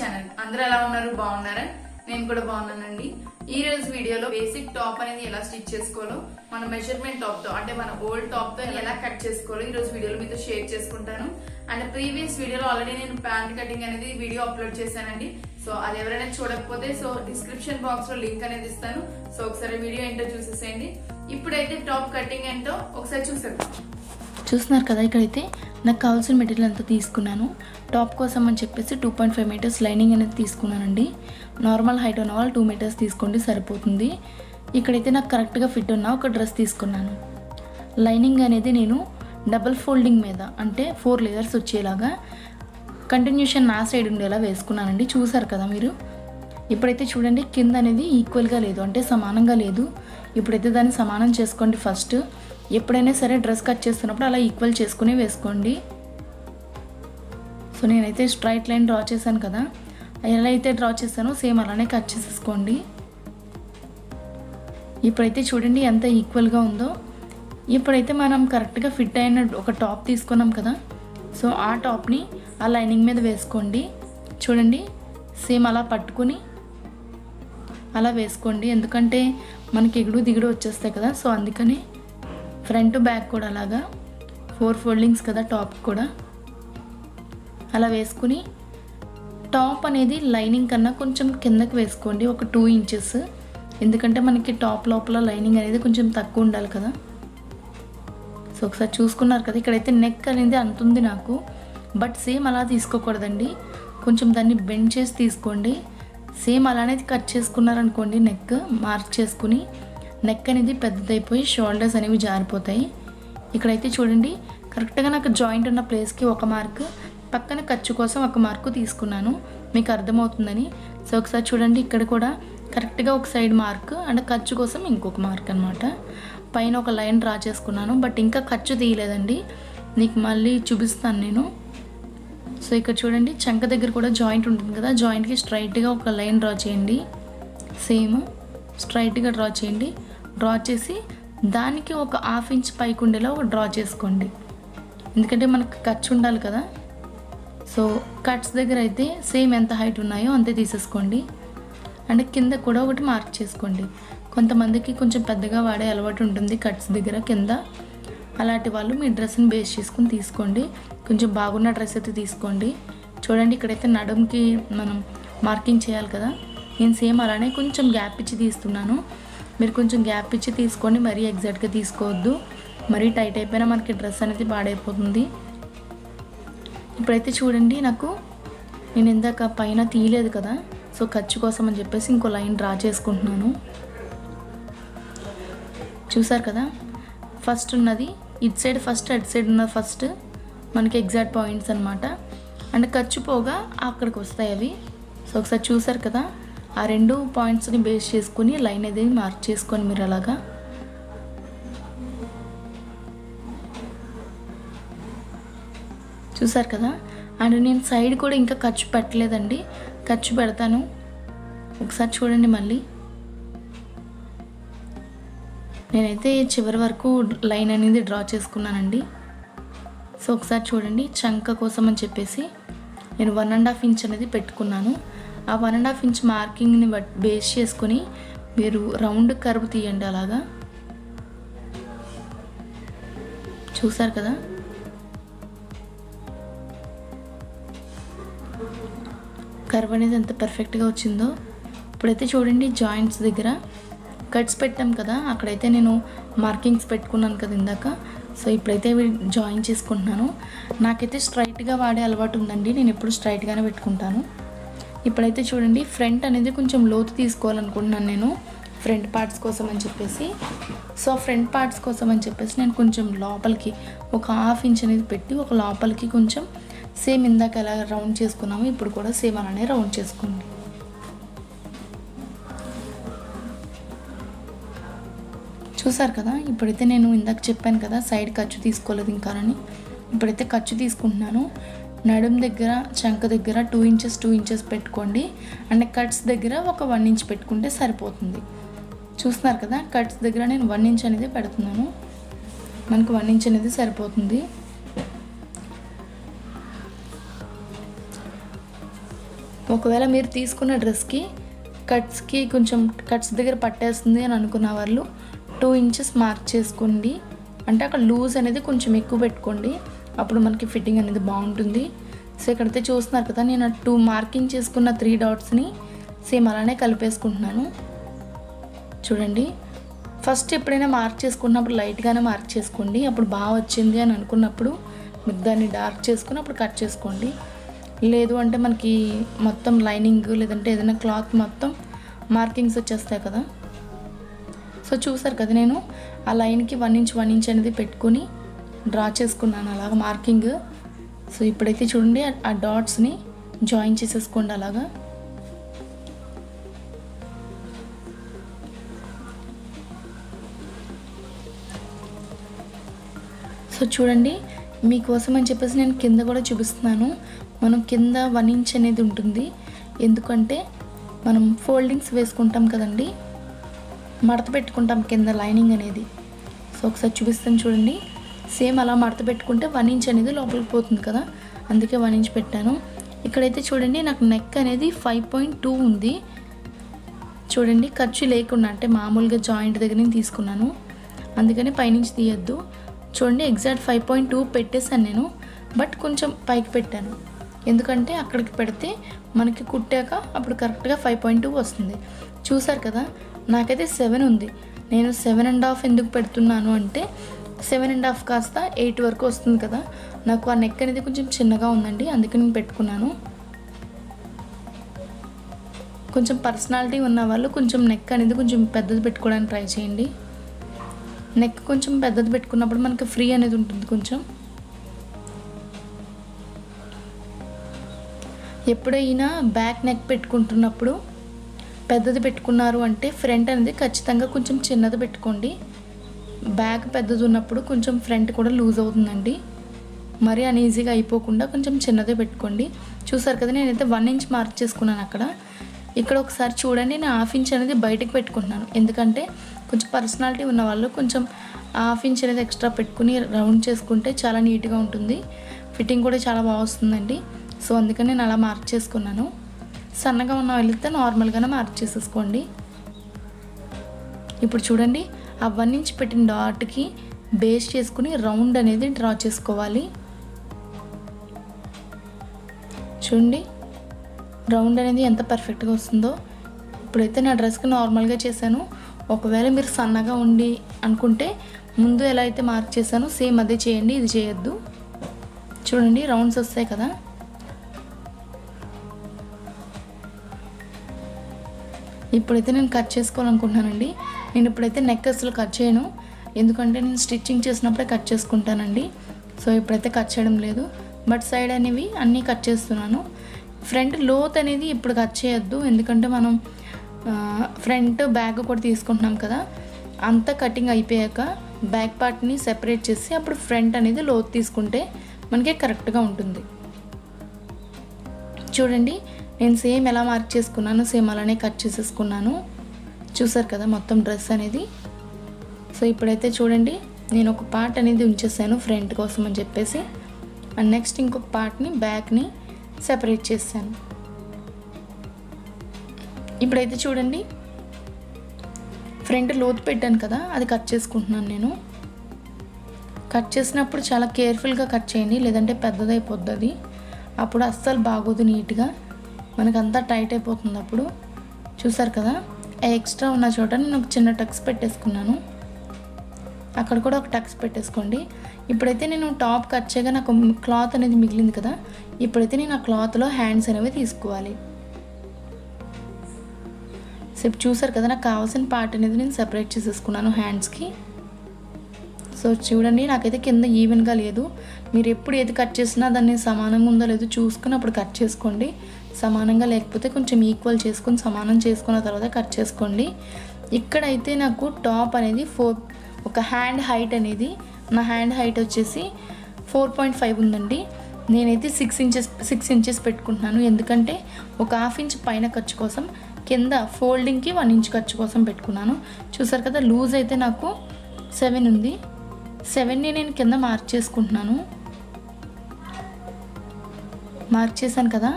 Channel. అందరూ ఎలా ఉన్నారు? బాగున్నారా? నేను కూడా బాగున్నానండి. ఈ రోజు వీడియోలో బేసిక్ టాప్ అనేది ఎలా స్టిచ్ చేసుకోవాలో, మన మెజర్మెంట్ టాప్ తో అంటే మన ఓల్డ్ టాప్ తో ఎలా కట్ చేసుకోవాలో ఈ రోజు వీడియోలో మీతో షేర్ చేసుకుంటాను. అండ్ ప్రీవియస్ వీడియోలో ఆల్రెడీ నేను ప్యాంట్ కటింగ్ అనేది వీడియో అప్లోడ్ చేశానండి. సో అది ఎవరైనా చూడకపోతే డిస్క్రిప్షన్ బాక్స్ లో లింక్ అనేది ఇస్తాను. సో ఒకసారి వీడియో ఏంటో చూసేసేయండి. ఇప్పుడైతే టాప్ కటింగ్ ఏంటో ఒకసారి చూసేద్దాం. చూస్తున్నారు కదా, ఇక్కడైతే నాకు కావాల్సిన మెటీరియల్ అంతా తీసుకున్నాను. టాప్ కోసం అని చెప్పేసి 2.5 మీటర్స్ లైనింగ్ అనేది తీసుకున్నానండి. నార్మల్ హైట్ ఉన్న వాళ్ళు 2 మీటర్స్ తీసుకోండి, సరిపోతుంది. ఇక్కడైతే నాకు కరెక్ట్గా ఫిట్ ఉన్న ఒక డ్రెస్ తీసుకున్నాను. లైనింగ్ అనేది నేను డబుల్ ఫోల్డింగ్ మీద అంటే 4 లేయర్స్ వచ్చేలాగా కంటిన్యూషన్ నా సైడ్ ఉండేలా వేసుకున్నానండి. చూసారు కదా మీరు. ఇప్పుడైతే చూడండి, కింద అనేది ఈక్వల్గా లేదు, అంటే సమానంగా లేదు. ఇప్పుడైతే దాన్ని సమానం చేసుకోండి. ఫస్ట్ ఎప్పుడైనా సరే డ్రెస్ కట్ చేస్తున్నప్పుడు అలా ఈక్వల్ చేసుకుని వేసుకోండి. సో నేనైతే స్ట్రైట్ లైన్ డ్రా చేశాను కదా, ఎలా అయితే డ్రా చేశానో సేమ్ అలానే కట్ చేసేసుకోండి. ఇప్పుడైతే చూడండి ఎంత ఈక్వల్గా ఉందో. ఇప్పుడైతే మనం కరెక్ట్గా ఫిట్ అయిన ఒక టాప్ తీసుకున్నాం కదా, సో ఆ టాప్ని ఆ లైనింగ్ మీద వేసుకోండి. చూడండి, సేమ్ అలా పట్టుకుని అలా వేసుకోండి, ఎందుకంటే మనకి ఎగుడు దిగుడు వచ్చేస్తాయి కదా. సో అందుకని ఫ్రంట్ బ్యాక్ కూడా అలాగా 4 ఫోల్డింగ్స్ కదా టాప్ కూడా అలా వేసుకుని, టాప్ అనేది లైనింగ్ కన్నా కొంచెం కిందకి వేసుకోండి, ఒక 2 ఇంచెస్. ఎందుకంటే మనకి టాప్ లోపల లైనింగ్ అనేది కొంచెం తక్కువ ఉండాలి కదా. సో ఒకసారి చూసుకున్నారు కదా, ఇక్కడైతే నెక్ అనేది అంతుంది నాకు, బట్ సేమ్ అలా తీసుకోకూడదండి, కొంచెం దాన్ని బెండ్ చేసి తీసుకోండి. సేమ్ అలానే కట్ చేసుకున్నారనుకోండి, నెక్ మార్క్ చేసుకుని నెక్ అనేది పెద్దదైపోయి షోల్డర్స్ అనేవి జారిపోతాయి. ఇక్కడైతే చూడండి, కరెక్ట్గా నాకు జాయింట్ ఉన్న ప్లేస్కి ఒక మార్క్, పక్కన ఖర్చు కోసం ఒక మార్కు తీసుకున్నాను, మీకు అర్థమవుతుందని. సో ఒకసారి చూడండి, ఇక్కడ కూడా కరెక్ట్గా ఒక సైడ్ మార్క్ అండ్ ఖర్చు కోసం ఇంకొక మార్క్ అనమాట. పైన ఒక లైన్ డ్రా చేసుకున్నాను, బట్ ఇంకా ఖర్చు తీయలేదండి, నీకు మళ్ళీ చూపిస్తాను నేను. సో ఇక్కడ చూడండి, చంక దగ్గర కూడా జాయింట్ ఉంటుంది కదా, జాయింట్కి స్ట్రైట్గా ఒక లైన్ డ్రా చేయండి. సేమ్ స్ట్రైట్గా డ్రా చేయండి. డ్రా చేసి దానికి ఒక 1/2 ఇంచ్ పైకి ఉండేలా ఒక డ్రా చేసుకోండి, ఎందుకంటే మనకు ఖర్చు ఉండాలి కదా. సో కట్స్ దగ్గర అయితే సేమ్ ఎంత హైట్ ఉన్నాయో అంతే తీసేసుకోండి. అండ్ కింద కూడా ఒకటి మార్క్ చేసుకోండి. కొంతమందికి కొంచెం పెద్దగా వాడే అలవాటు ఉంటుంది కట్స్ దగ్గర కింద, అలాంటి వాళ్ళు మీ డ్రెస్ని బేస్ చేసుకుని తీసుకోండి. కొంచెం బాగున్న డ్రెస్ అయితే తీసుకోండి. చూడండి, ఇక్కడైతే నడుముకి మనం మార్కింగ్ చేయాలి కదా, నేను సేమ్ అలానే కొంచెం గ్యాప్ ఇచ్చి తీస్తున్నాను. మీరు కొంచెం గ్యాప్ ఇచ్చి తీసుకోండి, మరీ ఎగ్జాక్ట్గా తీసుకోవద్దు, మరీ టైట్ అయిపోయినా మనకి డ్రెస్ అనేది పాడైపోతుంది. ఇప్పుడైతే చూడండి, నేను ఇందాక పైన తీయలేదు కదా, సో ఖర్చు కోసం అని చెప్పేసి ఇంకో లైన్ డ్రా చేసుకుంటున్నాను. చూసారు కదా, ఫస్ట్ ఉన్నది ఇటు సైడ్ ఫస్ట్, అటు సైడ్ ఉన్నది ఫస్ట్, మనకి ఎగ్జాక్ట్ పాయింట్స్ అనమాట. అండ్ ఖర్చు పోగా అక్కడికి వస్తాయి అవి. సో ఒకసారి చూసారు కదా, ఆ 2 పాయింట్స్ని బేస్ చేసుకుని లైన్ అనేది మార్క్ చేసుకొని మీరు అలాగా. చూసారు కదా, అండ్ నేను సైడ్ కూడా ఇంకా ఖర్చు పెట్టలేదండి, ఖర్చు పెడతాను. ఒకసారి చూడండి మళ్ళీ. నేనైతే చివరి వరకు లైన్ అనేది డ్రా చేసుకున్నానండి. సో ఒకసారి చూడండి, చంక కోసం అని చెప్పేసి నేను 1.5 ఇంచ్ అనేది పెట్టుకున్నాను. ఆ 1.5 ఇంచ్ మార్కింగ్ని బేస్ చేసుకొని మీరు రౌండ్ కర్వ్ తీయండి అలాగా. చూసారు కదా, కర్వ్ అనేది ఎంత పర్ఫెక్ట్గా వచ్చిందో. ఇప్పుడైతే చూడండి, జాయింట్స్ దగ్గర కట్స్ పెట్టాం కదా, అక్కడైతే నేను మార్కింగ్స్ పెట్టుకున్నాను కదా ఇందాక. సో ఇప్పుడైతే జాయిన్ చేసుకుంటున్నాను. నాకైతే స్ట్రైట్గా వాడే అలవాటు ఉందండి, నేను ఎప్పుడు స్ట్రైట్గానే పెట్టుకుంటాను. ఇప్పుడైతే చూడండి, ఫ్రంట్ అనేది కొంచెం లోతు తీసుకోవాలనుకుంటున్నాను నేను, ఫ్రంట్ పార్ట్స్ కోసం అని చెప్పేసి. సో ఫ్రంట్ పార్ట్స్ కోసం అని చెప్పేసి నేను కొంచెం లోపలికి ఒక 1/2 ఇంచ్ అనేది పెట్టి, ఒక లోపలికి కొంచెం సేమ్ ఇందాక ఎలా రౌండ్ చేసుకున్నాము ఇప్పుడు కూడా సేమ్ అలానే రౌండ్ చేసుకోండి. చూసారు కదా, ఇప్పుడైతే నేను ఇందాక చెప్పాను కదా సైడ్ ఖర్చు తీసుకోలేదు ఇంకా అని, ఇప్పుడైతే ఖర్చు తీసుకుంటున్నాను. నడుం దగ్గర చంక దగ్గర 2 ఇంచెస్ పెట్టుకోండి. అండ్ కట్స్ దగ్గర ఒక 1 ఇంచ్ పెట్టుకుంటే సరిపోతుంది. చూస్తున్నారు కదా, కట్స్ దగ్గర నేను 1 ఇంచ్ అనేది పెడుతున్నాను, మనకు 1 ఇంచ్ అనేది సరిపోతుంది. ఒకవేళ మీరు తీసుకున్న డ్రెస్కి కట్స్కి కొంచెం కట్స్ దగ్గర పట్టేస్తుంది అని అనుకున్న వాళ్ళు 2 ఇంచెస్ మార్క్ చేసుకోండి. అంటే అక్కడ లూజ్ అనేది కొంచెం ఎక్కువ పెట్టుకోండి, అప్పుడు మనకి ఫిట్టింగ్ అనేది బాగుంటుంది. సో ఇక్కడైతే చూస్తున్నారు కదా, నేను 2 మార్కింగ్ చేసుకున్న 3 డాట్స్ని సేమ్ అలానే కలిపేసుకుంటున్నాను. చూడండి, ఫస్ట్ ఎప్పుడైనా మార్క్ చేసుకున్నప్పుడు లైట్గానే మార్క్ చేసుకోండి. అప్పుడు బాగా వచ్చింది అని అనుకున్నప్పుడు మీరు దాన్ని డార్క్ చేసుకుని అప్పుడు కట్ చేసుకోండి. లేదు అంటే మనకి మొత్తం లైనింగ్ లేదంటే ఏదైనా క్లాత్ మొత్తం మార్కింగ్స్ వచ్చేస్తాయి కదా. సో చూసారు కదా, నేను ఆ లైన్కి 1 ఇంచ్ అనేది పెట్టుకొని డ్రా చేసుకున్నాను అలాగ మార్కింగ్. సో ఇప్పుడైతే చూడండి, ఆ డాట్స్ని జాయిన్ చేసేసుకోండి అలాగా. సో చూడండి, మీకోసం అని చెప్పేసి నేను కింద కూడా చూపిస్తున్నాను. మనం కింద 1 ఇంచ్ అనేది ఉంటుంది, ఎందుకంటే మనం ఫోల్డింగ్స్ వేసుకుంటాం కదండి, మడత పెట్టుకుంటాం కింద లైనింగ్ అనేది. సో ఒకసారి చూపిస్తాను చూడండి, సేమ్ అలా మడత పెట్టుకుంటే 1 ఇంచ్ అనేది లోపలికి పోతుంది కదా, అందుకే 1 ఇంచ్ పెట్టాను. ఇక్కడైతే చూడండి, నాకు నెక్ అనేది 5.2 ఉంది. చూడండి, ఖర్చు లేకుండా అంటే మామూలుగా జాయింట్ దగ్గర నుంచి తీసుకున్నాను, అందుకని పైనుంచి తీయద్దు. చూడండి, ఎగ్జాక్ట్ 5.2 పెట్టేశాను నేను, బట్ కొంచెం పైకి పెట్టాను, ఎందుకంటే అక్కడికి పెడితే మనకి కుట్టాక అప్పుడు కరెక్ట్గా 5.2 వస్తుంది. చూసారు కదా, నాకైతే 7 ఉంది. నేను 7.5 ఎందుకు పెడుతున్నాను అంటే 7.5 కాస్త 8 వరకు వస్తుంది కదా, నాకు ఆ నెక్ అనేది కొంచెం చిన్నగా ఉందండి, అందుకే నేను పెట్టుకున్నాను. కొంచెం పర్సనాలిటీ ఉన్న వాళ్ళు కొంచెం నెక్ అనేది కొంచెం పెద్దది పెట్టుకోవడానికి ట్రై చేయండి. నెక్ కొంచెం పెద్దది పెట్టుకున్నప్పుడు మనకి ఫ్రీ అనేది ఉంటుంది కొంచెం. ఎప్పుడైనా బ్యాక్ నెక్ పెట్టుకుంటున్నప్పుడు పెద్దది పెట్టుకున్నారు అంటే ఫ్రంట్ అనేది ఖచ్చితంగా కొంచెం చిన్నది పెట్టుకోండి. బ్యాక్ పెద్దది ఉన్నప్పుడు కొంచెం ఫ్రంట్ కూడా లూజ్ అవుతుందండి, మరీ అన్ఈజీగా అయిపోకుండా కొంచెం చిన్నదే పెట్టుకోండి. చూసారు కదా, నేనైతే 1 ఇంచ్ మార్క్ చేసుకున్నాను అక్కడ. ఇక్కడ ఒకసారి చూడండి, నేను 1/2 ఇంచ్ అనేది బయటకు పెట్టుకుంటున్నాను, ఎందుకంటే కొంచెం పర్సనాలిటీ ఉన్న వాళ్ళు కొంచెం 1/2 ఇంచ్ అనేది ఎక్స్ట్రా పెట్టుకుని రౌండ్ చేసుకుంటే చాలా నీట్గా ఉంటుంది, ఫిట్టింగ్ కూడా చాలా బాగా వస్తుందండి. సో అందుకని నేను అలా మార్క్ చేసుకున్నాను. సన్నగా ఉన్న వాళ్ళైతే నార్మల్గానే మార్క్ చేసేసుకోండి. ఇప్పుడు చూడండి, ఆ 1 ఇంచ్ పెట్టిన డాట్కి బేస్ చేసుకుని రౌండ్ అనేది డ్రా చేసుకోవాలి. చూడండి, రౌండ్ అనేది ఎంత పర్ఫెక్ట్గా వస్తుందో. ఇప్పుడైతే నా డ్రెస్కి నార్మల్గా చేశాను. ఒకవేళ మీరు సన్నగా ఉండి అనుకుంటే ముందు ఎలా అయితే మార్క్ చేశానో సేమ్ అదే చేయండి, ఇది చేయొద్దు. చూడండి, రౌండ్స్ వస్తాయి కదా. ఇప్పుడైతే నేను కట్ చేసుకోవాలనుకుంటున్నానండి. నేను ఇప్పుడైతే నెక్ అసలు కట్ చేయను, ఎందుకంటే నేను స్టిచ్చింగ్ చేసినప్పుడే కట్ చేసుకుంటానండి. సో ఇప్పుడైతే కట్ చేయడం లేదు, బట్ సైడ్ అనేవి అన్నీ కట్ చేస్తున్నాను. ఫ్రంట్ లోత్ అనేది ఇప్పుడు కట్ చేయొద్దు, ఎందుకంటే మనం ఫ్రంట్ బ్యాక్ కూడా తీసుకుంటున్నాం కదా. అంతా కటింగ్ అయిపోయాక బ్యాక్ పార్ట్ని సెపరేట్ చేసి అప్పుడు ఫ్రంట్ అనేది లోత్ తీసుకుంటే మనకి కరెక్ట్గా ఉంటుంది. చూడండి, నేను సేమ్ ఎలా మార్క్ చేసుకున్నాను సేమ్ అలానే కట్ చేసేసుకున్నాను. చూసారు కదా మొత్తం డ్రెస్ అనేది. సో ఇప్పుడైతే చూడండి, నేను ఒక పార్ట్ అనేది ఉంచేసాను ఫ్రంట్ కోసం అని చెప్పేసి, అండ్ నెక్స్ట్ ఇంకొక పార్ట్ని బ్యాక్ని సెపరేట్ చేశాను. ఇప్పుడైతే చూడండి, ఫ్రంట్ లోతు పెట్టాను కదా, అది కట్ చేసుకుంటున్నాను నేను. కట్ చేసినప్పుడు చాలా కేర్ఫుల్గా కట్ చేయండి, లేదంటే పెద్దదైపోద్ది అది, అప్పుడు అస్సలు బాగోదు, నీట్గా మనకంతా టైట్ అయిపోతుంది అప్పుడు. చూసారు కదా, ఎక్స్ట్రా ఉన్న చోట నేను ఒక చిన్న టక్స్ పెట్టేసుకున్నాను, అక్కడ కూడా ఒక టక్స్ పెట్టేసుకోండి. ఇప్పుడైతే నేను టాప్ కట్ చేయగా నాకు క్లాత్ అనేది మిగిలింది కదా, ఇప్పుడైతే నేను ఆ క్లాత్లో హ్యాండ్స్ అనేవి తీసుకోవాలి. సో చూసారు కదా, నాకు కావాల్సిన పార్ట్ అనేది నేను సెపరేట్ చేసేసుకున్నాను హ్యాండ్స్కి. సో చూడండి, నాకైతే కింద ఈవెన్గా లేదు. మీరు ఎప్పుడు ఏది కట్ చేసినా దాన్ని సమానంగా ఉందో లేదో చూసుకుని అప్పుడు కట్ చేసుకోండి. సమానంగా లేకపోతే కొంచెం ఈక్వల్ చేసుకుని సమానం చేసుకున్న తర్వాత కట్ చేసుకోండి. ఇక్కడైతే నాకు టాప్ అనేది ఒక హ్యాండ్ హైట్ అనేది, నా హ్యాండ్ హైట్ వచ్చేసి 4.5 ఉందండి. నేనైతే 6 ఇంచెస్ పెట్టుకుంటున్నాను, ఎందుకంటే ఒక 1/2 ఇంచ్ పైన ఖర్చు కోసం, కింద ఫోల్డింగ్కి 1 ఇంచ్ ఖర్చు కోసం పెట్టుకున్నాను. చూసారు కదా, లూజ్ అయితే నాకు 7 ఉంది. 7ని నేను కింద మార్క్ చేసుకుంటున్నాను. మార్క్ చేశాను కదా.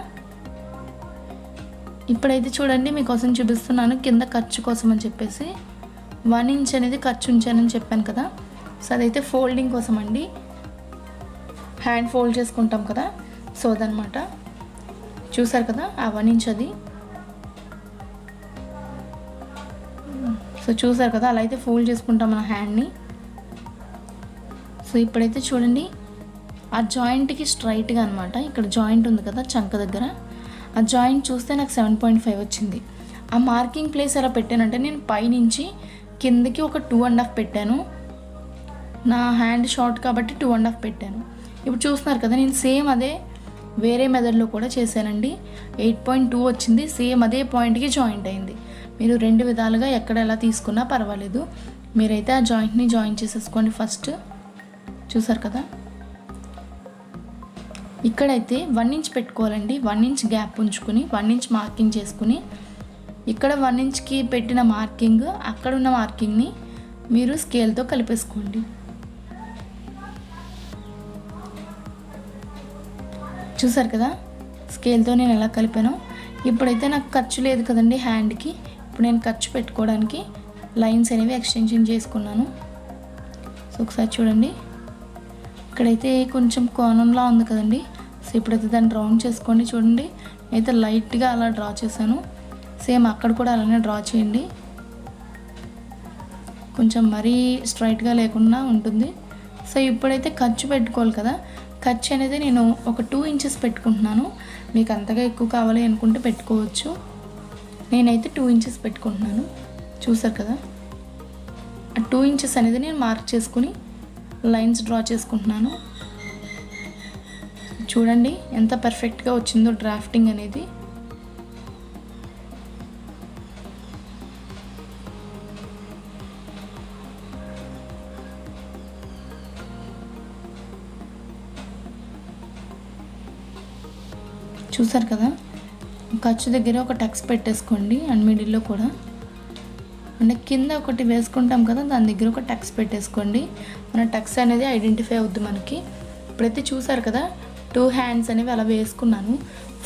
ఇప్పుడైతే చూడండి మీకోసం చూపిస్తున్నాను కింద ఖర్చు కోసం అని చెప్పేసి 1 ఇంచ్ అనేది ఖర్చు ఉంచానని చెప్పాను కదా. సో అదైతే ఫోల్డింగ్ కోసం అండి, హ్యాండ్ ఫోల్డ్ చేసుకుంటాం కదా, సో అదనమాట. చూసారు కదా ఆ 1 ఇంచ్ అది. సో చూసారు కదా అలా అయితే ఫోల్డ్ చేసుకుంటాం మన హ్యాండ్ని. సో ఇప్పుడైతే చూడండి ఆ జాయింట్కి స్ట్రైట్గా అనమాట, ఇక్కడ జాయింట్ ఉంది కదా చంక దగ్గర, ఆ జాయింట్ చూస్తే నాకు 7.5 వచ్చింది. ఆ మార్కింగ్ ప్లేస్ ఎలా పెట్టానంటే నేను పైనుంచి కిందకి ఒక 2.5 పెట్టాను. నా హ్యాండ్ షార్ట్ కాబట్టి 2.5 పెట్టాను. ఇప్పుడు చూస్తున్నారు కదా నేను సేమ్ అదే వేరే మెథడ్లో కూడా చేశానండి. 8.2 వచ్చింది. సేమ్ అదే పాయింట్కి జాయింట్ అయింది. మీరు 2 విధాలుగా ఎక్కడ ఎలా తీసుకున్నా పర్వాలేదు. మీరైతే ఆ జాయింట్ని జాయిన్ చేసేసుకోండి ఫస్ట్. చూసారు కదా ఇక్కడైతే 1 ఇంచ్ పెట్టుకోవాలండి. 1 ఇంచ్ గ్యాప్ ఉంచుకుని 1 ఇంచ్ మార్కింగ్ చేసుకుని ఇక్కడ 1 ఇంచ్కి పెట్టిన మార్కింగ్ అక్కడ ఉన్న మార్కింగ్ని మీరు స్కేల్తో కలిపేసుకోండి. చూసారు కదా స్కేల్తో నేను ఎలా కలిపానో. ఇప్పుడైతే నాకు ఖర్చు లేదు కదండి హ్యాండ్కి. ఇప్పుడు నేను ఖర్చు పెట్టుకోవడానికి లైన్స్ అనేవి ఎక్స్టెన్షన్ చేసుకున్నాను. సో ఒకసారి చూడండి ఇక్కడైతే కొంచెం కోణంలా ఉంది కదండి. సో ఇప్పుడైతే దాన్ని రౌండ్ చేసుకోండి. చూడండి అయితే లైట్గా అలా డ్రా చేశాను. సేమ్ అక్కడ కూడా అలానే డ్రా చేయండి. కొంచెం మరీ స్ట్రైట్గా లేకుండా ఉంటుంది. సో ఇప్పుడైతే ఖర్చు పెట్టుకోవాలి కదా. ఖర్చు అనేది నేను ఒక 2 ఇంచెస్ పెట్టుకుంటున్నాను. మీకు అంతగా ఎక్కువ కావాలి అనుకుంటే పెట్టుకోవచ్చు. నేనైతే 2 ఇంచెస్ పెట్టుకుంటున్నాను. చూసారు కదా ఆ 2 ఇంచెస్ అనేది నేను మార్క్ చేసుకుని లైన్స్ డ్రా చేసుకుంటున్నాను. చూడండి ఎంత పర్ఫెక్ట్గా వచ్చిందో డ్రాఫ్టింగ్ అనేది. చూసారు కదా ఖర్చు దగ్గర ఒక టక్స్ పెట్టేసుకోండి అండ్ మిడిల్లో కూడా, అంటే కింద ఒకటి వేసుకుంటాం కదా దాని దగ్గర ఒక టక్స్ పెట్టేసుకోండి. మన టక్స్ అనేది ఐడెంటిఫై అవుద్ది మనకి. ఇప్పుడైతే చూసారు కదా 2 హ్యాండ్స్ అనేవి అలా వేసుకున్నాను.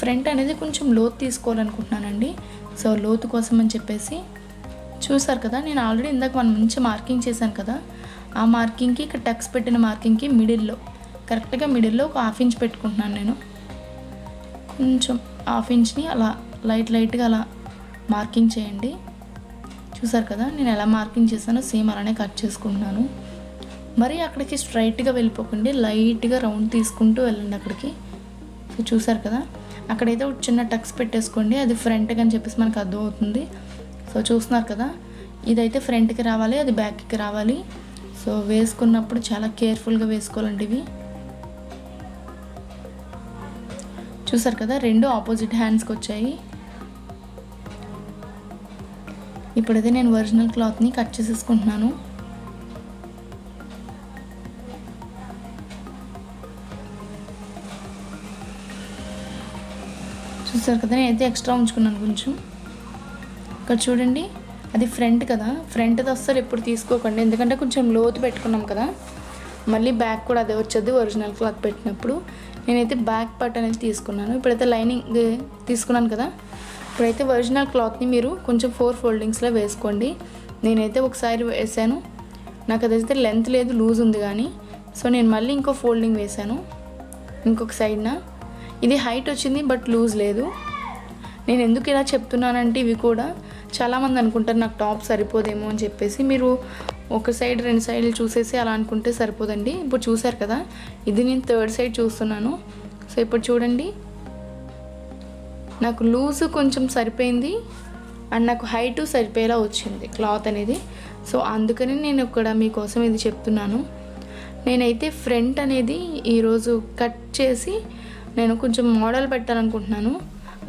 ఫ్రంట్ అనేది కొంచెం లోతు తీసుకోవాలనుకుంటున్నానండి. సో లోతు కోసం అని చెప్పేసి చూసారు కదా నేను ఆల్రెడీ ఇందాక 1 ఇంచ్ మార్కింగ్ చేశాను కదా, ఆ మార్కింగ్కి ఇక్కడ టక్స్ పెట్టిన మార్కింగ్కి మిడిల్లో కరెక్ట్గా మిడిల్లో ఒక 1/2 ఇంచ్ పెట్టుకుంటున్నాను నేను. కొంచెం 1/2 ఇంచ్ని అలా లైట్గా అలా మార్కింగ్ చేయండి. చూసారు కదా నేను ఎలా మార్కింగ్ చేశానో సేమ్ అలానే కట్ చేసుకుంటున్నాను. మరి అక్కడికి స్ట్రైట్గా వెళ్ళిపోకండి, లైట్గా రౌండ్ తీసుకుంటూ వెళ్ళండి అక్కడికి. సో చూసారు కదా అక్కడైతే ఒక చిన్న టక్స్ పెట్టేసుకోండి, అది ఫ్రంట్కి అని చెప్పేసి మనకు అర్థం అవుతుంది. సో చూస్తున్నారు కదా ఇదైతే ఫ్రంట్కి రావాలి, అది బ్యాక్కి రావాలి. సో వేసుకున్నప్పుడు చాలా కేర్ఫుల్గా వేసుకోవాలండి ఇవి. చూసారు కదా 2 ఆపోజిట్ హ్యాండ్స్కి వచ్చాయి. ఇప్పుడైతే నేను ఒరిజినల్ క్లాత్ని కట్ చేసేసుకుంటున్నాను. చూసారు కదా నేనైతే ఎక్స్ట్రా ఉంచుకున్నాను కొంచెం. ఇక్కడ చూడండి అది ఫ్రంట్ కదా, ఫ్రంట్ది అస్సలు ఎప్పుడు తీసుకోకండి, ఎందుకంటే కొంచెం లోతు పెట్టుకున్నాం కదా, మళ్ళీ బ్యాక్ కూడా అదే వచ్చేది ఒరిజినల్ క్లాత్ పెట్టినప్పుడు. నేనైతే బ్యాక్ పార్ట్ అనేది తీసుకున్నాను. ఇప్పుడైతే లైనింగ్ తీసుకున్నాను కదా, ఇప్పుడైతే ఒరిజినల్ క్లాత్ని మీరు కొంచెం 4 ఫోల్డింగ్స్లో వేసుకోండి. నేనైతే ఒకసారి వేసాను, నాకు అదైతే లెంత్ లేదు లూజ్ ఉంది కానీ, సో నేను మళ్ళీ ఇంకో ఫోల్డింగ్ వేసాను ఇంకొక సైడ్న. ఇది హైట్ వచ్చింది బట్ లూజ్ లేదు. నేను ఎందుకు ఇలా చెప్తున్నానంటే ఇవి కూడా చాలామంది అనుకుంటారు నాకు టాప్ సరిపోదేమో అని చెప్పేసి. మీరు ఒక సైడ్ 2 సైడ్లు చూసేసి అలా అనుకుంటే సరిపోదండి. ఇప్పుడు చూసారు కదా ఇది నేను 3rd సైడ్ చూస్తున్నాను. సో ఇప్పుడు చూడండి నాకు లూజ్ కొంచెం సరిపోయింది అండ్ నాకు హైట్ సరిపోయేలా వచ్చింది క్లాత్ అనేది. సో అందుకని నేను ఇక్కడ మీకోసం ఇది చెప్తున్నాను. నేనైతే ఫ్రంట్ అనేది ఈరోజు కట్ చేసి నేను కొంచెం మోడల్ పెట్టాలనుకుంటున్నాను,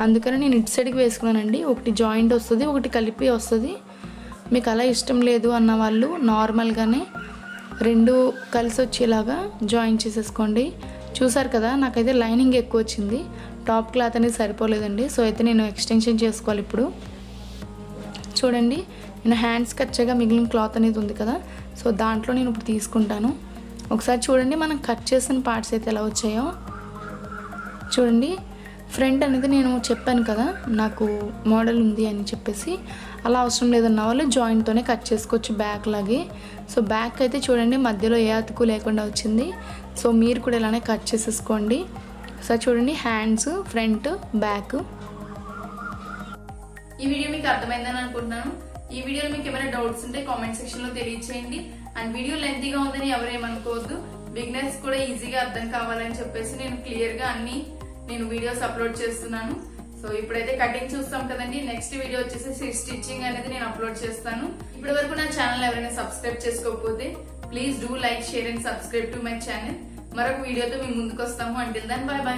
అందుకని నేను ఇటు సైడ్కి వేసుకున్నానండి. ఒకటి జాయింట్ వస్తుంది, ఒకటి కలిపి వస్తుంది. మీకు అలా ఇష్టం లేదు అన్న వాళ్ళు నార్మల్గానే 2 కలిసి వచ్చేలాగా జాయిన్ చేసేసుకోండి. చూసారు కదా నాకైతే లైనింగ్ ఎక్కువ వచ్చింది, టాప్ క్లాత్ అనేది సరిపోలేదండి. సో అయితే నేను ఎక్స్టెన్షన్ చేసుకోవాలి ఇప్పుడు. చూడండి నేను హ్యాండ్స్ కచ్చగా మిగిలిన క్లాత్ అనేది ఉంది కదా, సో దాంట్లో నేను ఇప్పుడు తీసుకుంటాను. ఒకసారి చూడండి మనం కట్ చేసిన పార్ట్స్ అయితే ఎలా వచ్చాయో చూడండి. ఫ్రంట్ అనేది నేను చెప్పాను కదా నాకు మోడల్ ఉంది అని చెప్పేసి, అలా అవసరం లేదన్న వాళ్ళు జాయింట్తోనే కట్ చేసుకోవచ్చు బ్యాక్ లాగే. సో బ్యాక్ అయితే చూడండి మధ్యలో ఏ అతుకు లేకుండా వచ్చింది. సో మీరు కూడా ఇలానే కట్ చేసేసుకోండి. సో చూడండి హ్యాండ్స్, ఫ్రంట్, బ్యాక్. ఈ వీడియో మీకు అర్థమైందని అనుకుంటున్నాను. ఈ వీడియోలో మీకు ఏమైనా డౌట్స్ ఉంటే కామెంట్ సెక్షన్ లో తెలియచేయండి. అండ్ వీడియో లెంతీగా ఉందని ఎవరేమనుకోవద్దు, బిగినర్స్ కూడా ఈజీగా అర్థం కావాలని చెప్పేసి నేను క్లియర్ గా అన్ని వీడియోస్ అప్లోడ్ చేస్తున్నాను. సో ఇప్పుడైతే కటింగ్ చూస్తాం కదండి. నెక్స్ట్ వీడియో వచ్చేసి స్టిచ్చింగ్ అనేది నేను అప్లోడ్ చేస్తాను. ఇప్పటి వరకు నా ఛానల్ ఎవరైనా సబ్స్క్రైబ్ చేసుకోకపోతే please do like, share and subscribe to my channel. మరొక వీడియోతో మేము ముందుకు వస్తాము. Until then bye by.